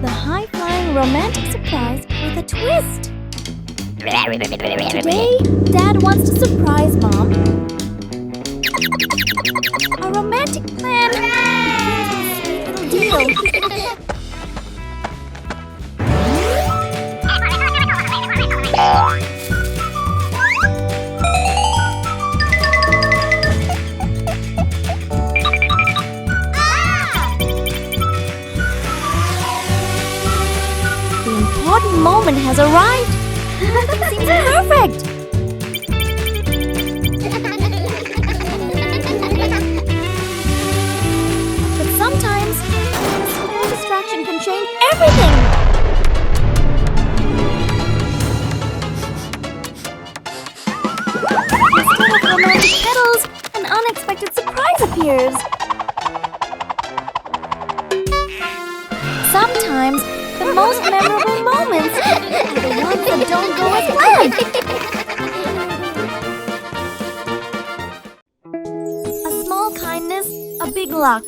the high-flying romantic surprise with a twist. Today, Dad wants to surprise Mom. A romantic plan. Little deal. The important moment has arrived. Seems perfect. But sometimes, a small distraction can change everything. Instead of romantic petals, an unexpected surprise appears. Sometimes, the most memorable moments are the ones that don't go as planned. A small kindness, a big luck.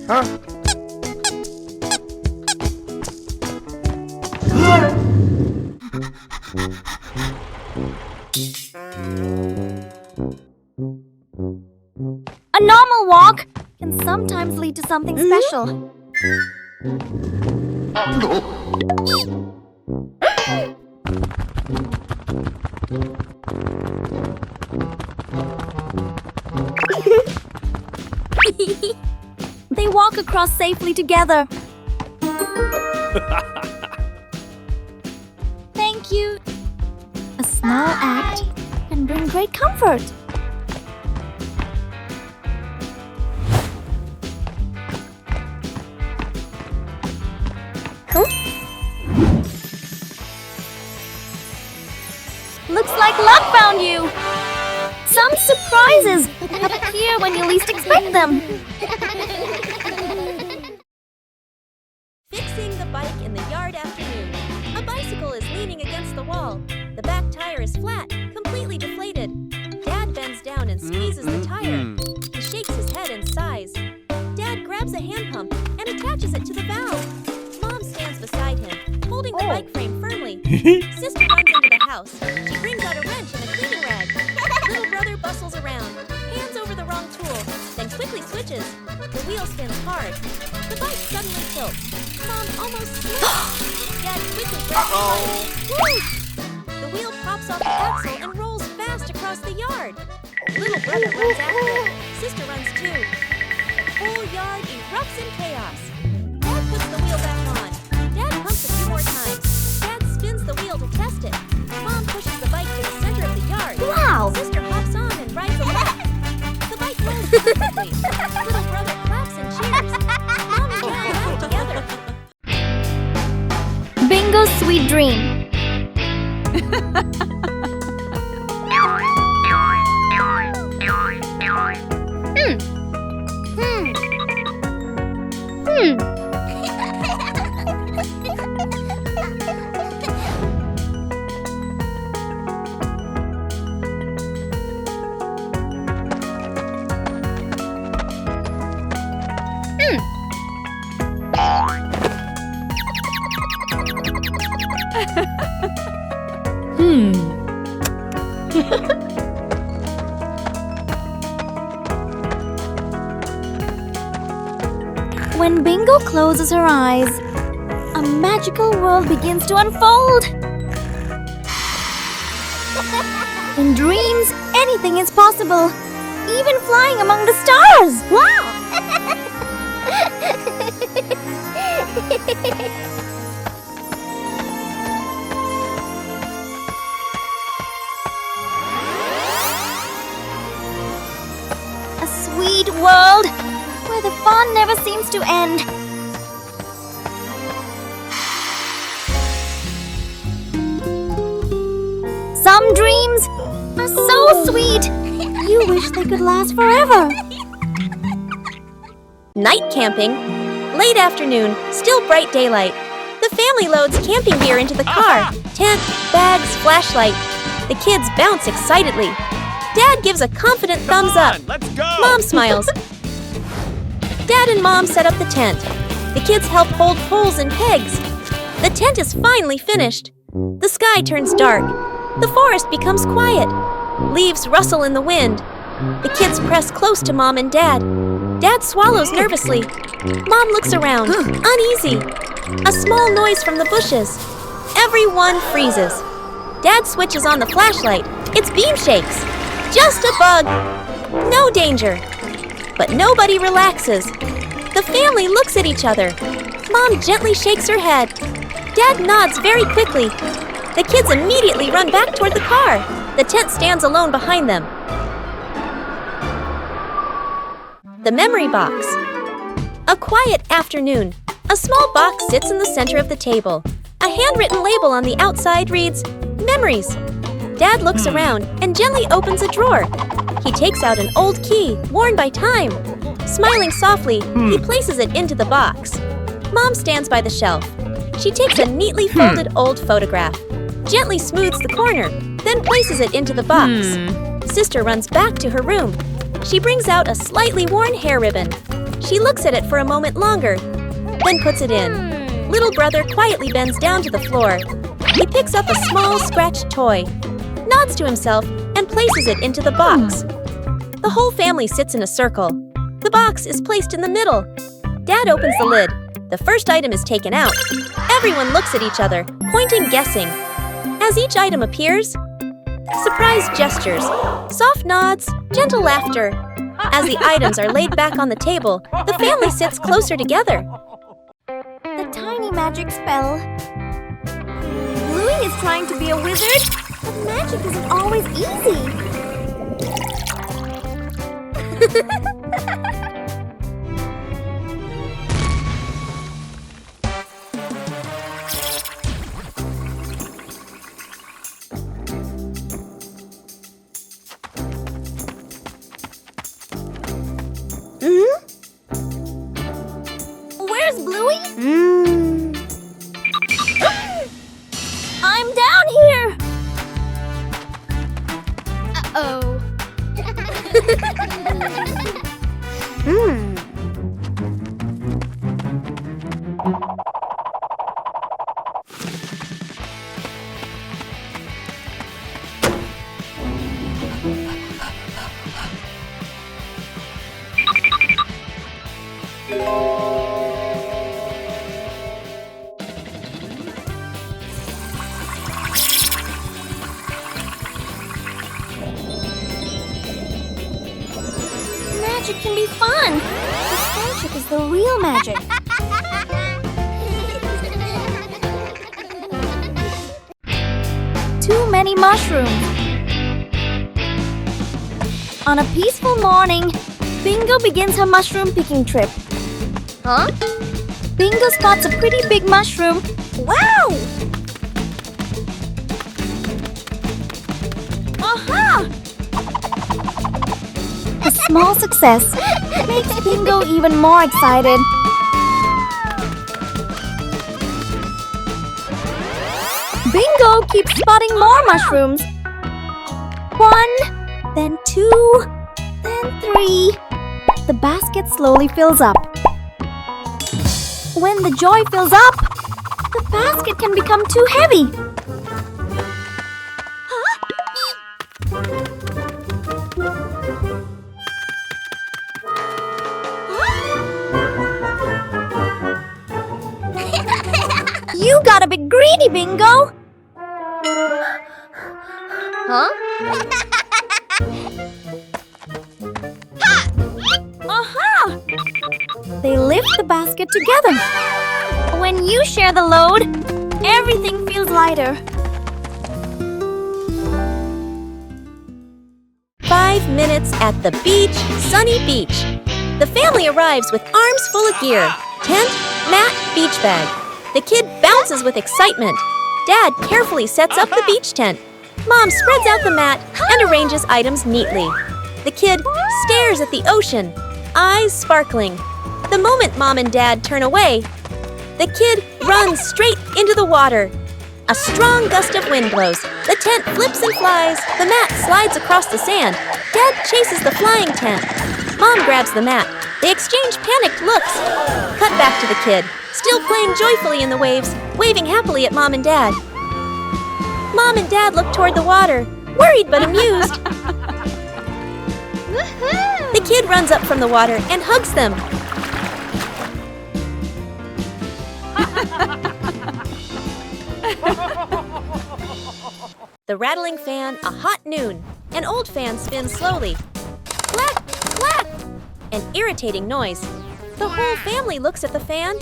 Huh? A normal walk can sometimes lead to something special. They walk across safely together. Thank you. A small act can bring great comfort. Looks like luck found you! Some surprises appear when you least expect them. Fixing the bike in the yard afternoon. A bicycle is leaning against the wall. The back tire is flat, completely deflated. Dad bends down and squeezes the tire. He shakes his head and sighs. Dad grabs a hand pump and attaches it to the valve. Mom stands beside him, holding the bike frame firmly. Sister runs into the house. She brings out a wrench and a cleaning rag. Little brother bustles around, hands over the wrong tool, then quickly switches. The wheel spins hard. The bike suddenly tilts. Mom almost slips. Dad quickly grabs the bike. Woo! The wheel pops off the axle and rolls fast across the yard. Little brother runs after it. Sister runs too. The whole yard erupts in chaos. Dad puts the wheel back on. Dad pumps a few more times. Dad spins the wheel to test it. Mom pushes the bike to the center of the yard. Wow! Sister hops on and rides a lap. The bike rolls perfectly. Little brother claps and cheers. Mom and Dad laugh together. Bingo's sweet dream. When Bingo closes her eyes, a magical world begins to unfold. In dreams, anything is possible, even flying among the stars. Wow! A sweet world where the fun never seems to end. Some dreams are so sweet, you wish they could last forever. Night camping. Late afternoon, still bright daylight. The family loads camping gear into the car. Tent, bags, flashlight. The kids bounce excitedly. Dad gives a confident thumbs up. Let's go! Mom smiles. Dad and Mom set up the tent. The kids help hold poles and pegs. The tent is finally finished. The sky turns dark. The forest becomes quiet. Leaves rustle in the wind. The kids press close to Mom and Dad. Dad swallows nervously. Mom looks around, uneasy. A small noise from the bushes. Everyone freezes. Dad switches on the flashlight. Its beam shakes. Just a bug. No danger. But nobody relaxes. The family looks at each other. Mom gently shakes her head. Dad nods very quickly. The kids immediately run back toward the car. The tent stands alone behind them. The memory box. A quiet afternoon. A small box sits in the center of the table. A handwritten label on the outside reads, Memories. Dad looks around and gently opens a drawer. He takes out an old key, worn by time. Smiling softly, he places it into the box. Mom stands by the shelf. She takes a neatly folded old photograph, gently smooths the corner, then places it into the box. Sister runs back to her room. She brings out a slightly worn hair ribbon. She looks at it for a moment longer, then puts it in. Little brother quietly bends down to the floor. He picks up a small scratched toy, nods to himself, and places it into the box. The whole family sits in a circle. The box is placed in the middle. Dad opens the lid. The first item is taken out. Everyone looks at each other, pointing, guessing. As each item appears, surprise gestures, soft nods, gentle laughter. As the items are laid back on the table, the family sits closer together. The tiny magic spell. Bluey is trying to be a wizard, but magic isn't always easy. Where's Bluey? I'm down here! Uh-oh. Magic can be fun, but friendship is the real magic. Too many mushrooms. On a peaceful morning, Bingo begins her mushroom picking trip. Huh? Bingo spots a pretty big mushroom. Wow! Aha! A small success makes Bingo even more excited. Bingo keeps spotting more mushrooms. 1, then 2, then 3. The basket slowly fills up. When the joy fills up, the basket can become too heavy. You got a bit greedy, Bingo! Huh? Aha! They lift the basket together. When you share the load, everything feels lighter. 5 minutes at the beach, sunny beach. The family arrives with arms full of gear. Tent, mat, beach bag. The kid bounces with excitement. Dad carefully sets up the beach tent. Mom spreads out the mat and arranges items neatly. The kid stares at the ocean, eyes sparkling. The moment Mom and Dad turn away, the kid runs straight into the water. A strong gust of wind blows. The tent flips and flies. The mat slides across the sand. Dad chases the flying tent. Mom grabs the mat. They exchange panicked looks. Cut back to the kid, still playing joyfully in the waves, waving happily at Mom and Dad. Mom and Dad look toward the water, worried but amused. The kid runs up from the water and hugs them. The rattling fan, a hot noon. An old fan spins slowly. Clack, clack! An irritating noise. The whole family looks at the fan.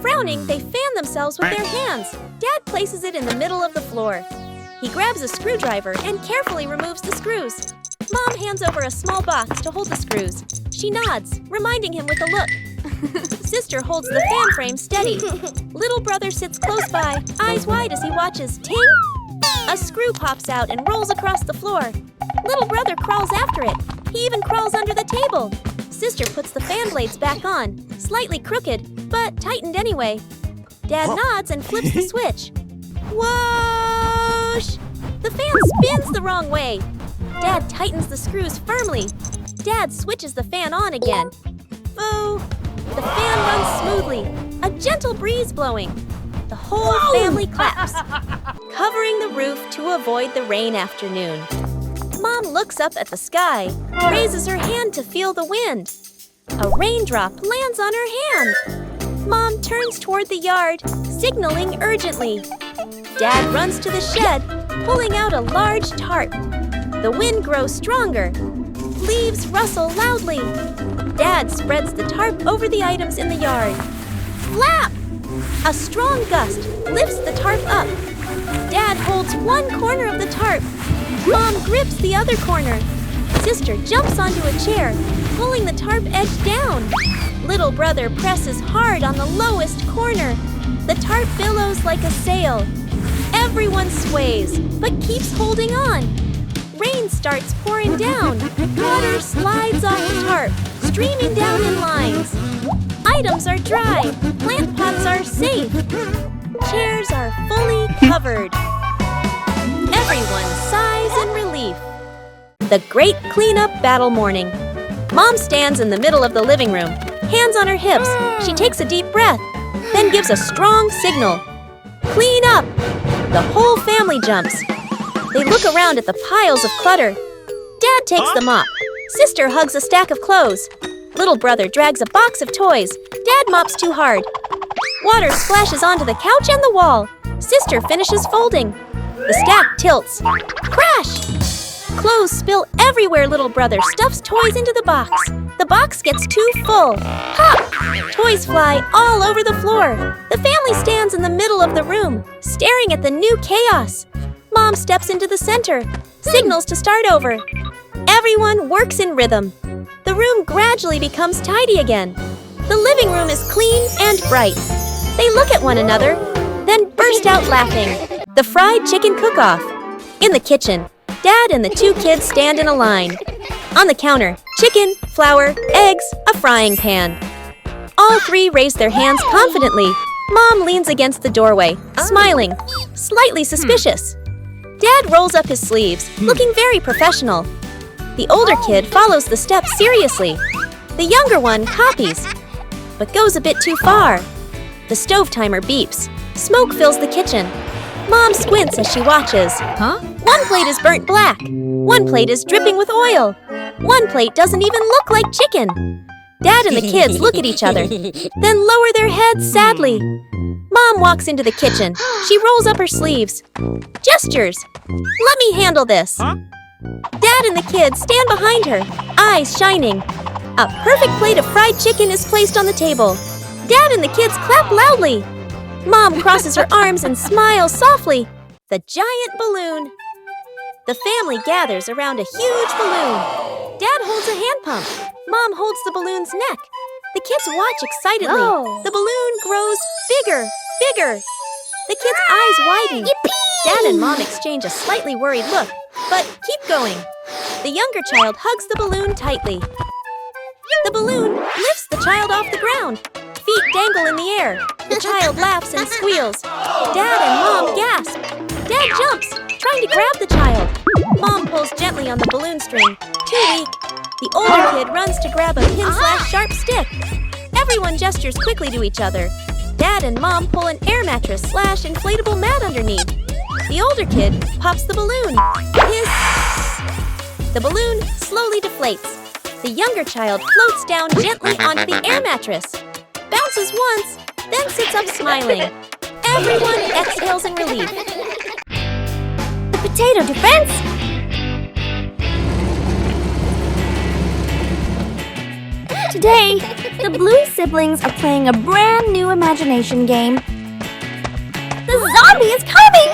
Frowning, they fan themselves with their hands. Dad places it in the middle of the floor. He grabs a screwdriver and carefully removes the screws. Mom hands over a small box to hold the screws. She nods, reminding him with a look. Sister holds the fan frame steady. Little brother sits close by, eyes wide as he watches. Ting! A screw pops out and rolls across the floor. Little brother crawls after it. He even crawls under the table. Sister puts the fan blades back on, slightly crooked, but tightened anyway. Dad nods and flips the switch. Whoosh! The fan spins the wrong way. Dad tightens the screws firmly. Dad switches the fan on again. Foo! The fan runs smoothly, a gentle breeze blowing. The whole family claps, covering the roof to avoid the rain afternoon. Mom looks up at the sky, raises her hand to feel the wind. A raindrop lands on her hand. Mom turns toward the yard, signaling urgently. Dad runs to the shed, pulling out a large tarp. The wind grows stronger. Leaves rustle loudly. Dad spreads the tarp over the items in the yard. Flap! A strong gust lifts the tarp up. Dad holds one corner of the tarp. Mom grips the other corner. Sister jumps onto a chair, pulling the tarp edge down. Little brother presses hard on the lowest corner. The tarp billows like a sail. Everyone sways, but keeps holding on. Rain starts pouring down. Water slides off the tarp, streaming down in lines. Items are dry. Plant pots are safe. Chairs are fully covered. Everyone sighs in relief. The great cleanup battle morning. Mom stands in the middle of the living room, hands on her hips. She takes a deep breath, then gives a strong signal. Clean up! The whole family jumps. They look around at the piles of clutter. Dad takes the mop. Sister hugs a stack of clothes. Little brother drags a box of toys. Dad mops too hard. Water splashes onto the couch and the wall. Sister finishes folding. The stack tilts. Crash! Clothes spill everywhere. Little brother stuffs toys into the box. The box gets too full. Pop! Toys fly all over the floor. The family stands in the middle of the room, staring at the new chaos. Mom steps into the center, signals to start over. Everyone works in rhythm. The room gradually becomes tidy again. The living room is clean and bright. They look at one another, then burst out laughing. The fried chicken cook-off. In the kitchen, Dad and the two kids stand in a line. On the counter, chicken, flour, eggs, a frying pan. All three raise their hands confidently. Mom leans against the doorway, smiling, slightly suspicious. Dad rolls up his sleeves, looking very professional. The older kid follows the steps seriously. The younger one copies, but goes a bit too far. The stove timer beeps. Smoke fills the kitchen. Mom squints as she watches. One plate is burnt black. One plate is dripping with oil. One plate doesn't even look like chicken. Dad and the kids look at each other, then lower their heads sadly. Mom walks into the kitchen. She rolls up her sleeves. Gestures. Let me handle this. Dad and the kids stand behind her, eyes shining. A perfect plate of fried chicken is placed on the table. Dad and the kids clap loudly. Mom crosses her arms and smiles softly. The giant balloon. The family gathers around a huge balloon. Dad holds a hand pump. Mom holds the balloon's neck. The kids watch excitedly. Whoa. The balloon grows bigger, bigger. The kids' eyes widen. Yippee! Dad and Mom exchange a slightly worried look, but keep going. The younger child hugs the balloon tightly. The balloon lifts the child off the ground. feet dangle in the air. The child laughs and squeals. Dad and Mom gasp. Dad jumps, trying to grab the child. Mom pulls gently on the balloon string. Too weak. The older kid runs to grab a pin/sharp stick. Everyone gestures quickly to each other. Dad and Mom pull an air mattress/inflatable mat underneath. The older kid pops the balloon. Hiss! The balloon slowly deflates. The younger child floats down gently onto the air mattress. Bounces once, then sits up smiling. Everyone exhales in relief. The potato defense! Today, the Bluey siblings are playing a brand new imagination game. The zombie is coming!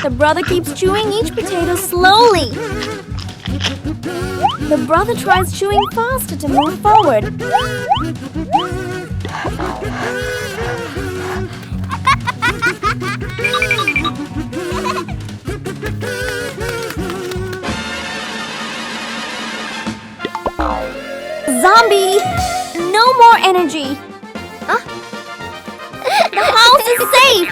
The brother keeps chewing each potato slowly. The brother tries chewing faster to move forward. Zombie! No more energy! Huh? The house is safe!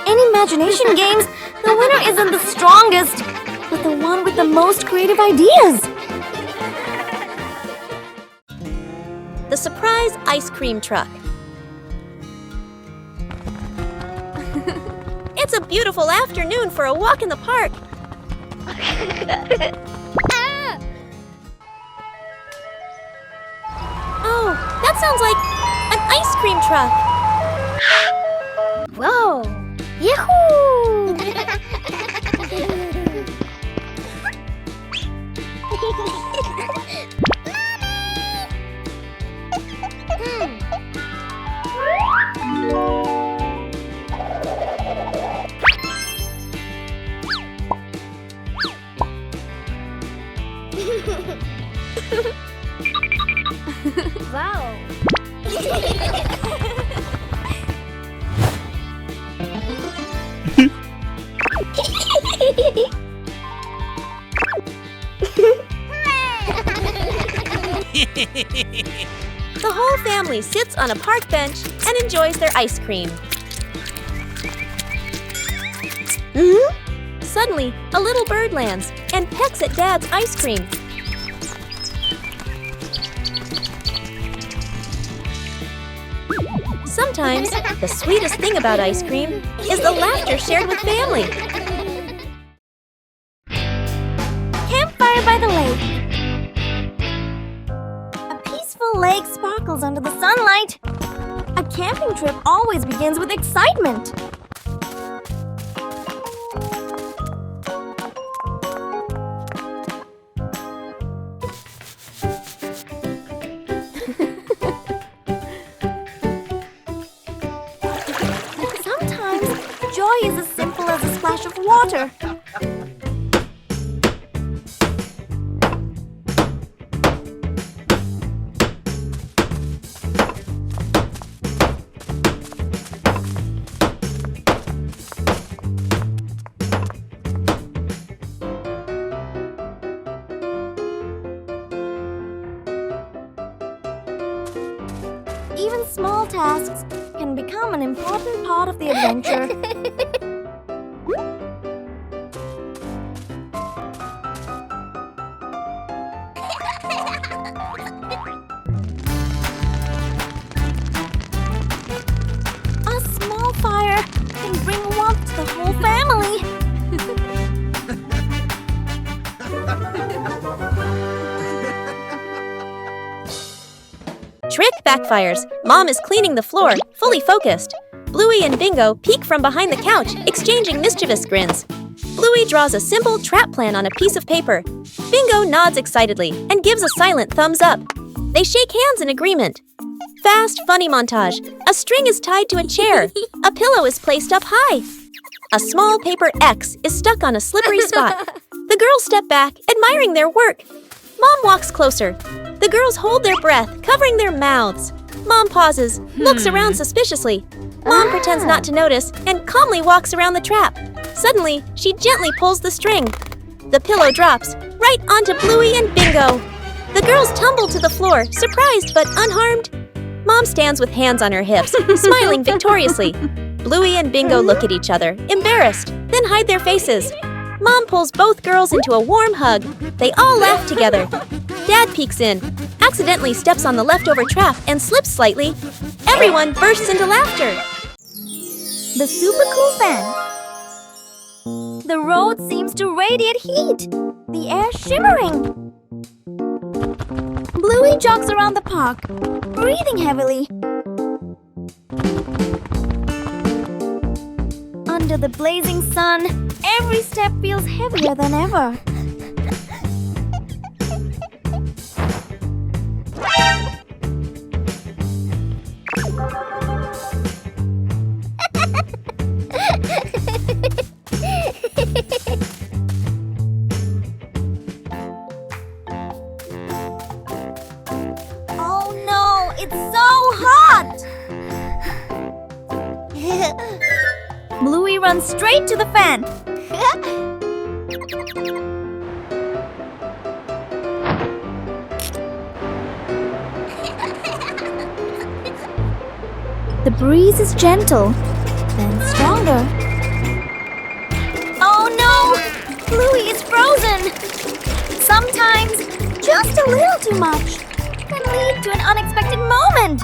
In imagination games, the winner isn't the strongest, but the one with the most creative ideas. The surprise ice cream truck. It's a beautiful afternoon for a walk in the park. Oh, that sounds like an ice cream truck. Whoa! Yahoo! Wow! The whole family sits on a park bench and enjoys their ice cream. Suddenly, a little bird lands and pecks at Dad's ice cream. Sometimes, the sweetest thing about ice cream is the laughter shared with family. Campfire by the lake. A peaceful lake sparkles under the sunlight. A camping trip always begins with excitement. Sometimes, joy is as simple as a splash of water. Even small tasks can become an important part of the adventure. A small fire can bring warmth to the whole family. Trick backfires. Mom is cleaning the floor, fully focused. Bluey and Bingo peek from behind the couch, exchanging mischievous grins. Bluey draws a simple trap plan on a piece of paper. Bingo nods excitedly and gives a silent thumbs up. They shake hands in agreement. Fast, funny montage. A string is tied to a chair. A pillow is placed up high. A small paper X is stuck on a slippery spot. The girls step back, admiring their work. Mom walks closer. The girls hold their breath, covering their mouths. Mom pauses, looks around suspiciously. Mom pretends not to notice and calmly walks around the trap. Suddenly, she gently pulls the string. The pillow drops right onto Bluey and Bingo. The girls tumble to the floor, surprised but unharmed. Mom stands with hands on her hips, smiling victoriously. Bluey and Bingo look at each other, embarrassed, then hide their faces. Mom pulls both girls into a warm hug. They all laugh together. Dad peeks in, accidentally steps on the leftover trap and slips slightly. Everyone bursts into laughter. The super cool fan. The road seems to radiate heat. The air shimmering. Bluey jogs around the park, breathing heavily. Under the blazing sun, every step feels heavier than ever. Oh no, it's so hot! Bluey runs straight to the fan. The breeze is gentle, then stronger. Oh no! Bluey is frozen! Sometimes, just a little too much can lead to an unexpected moment.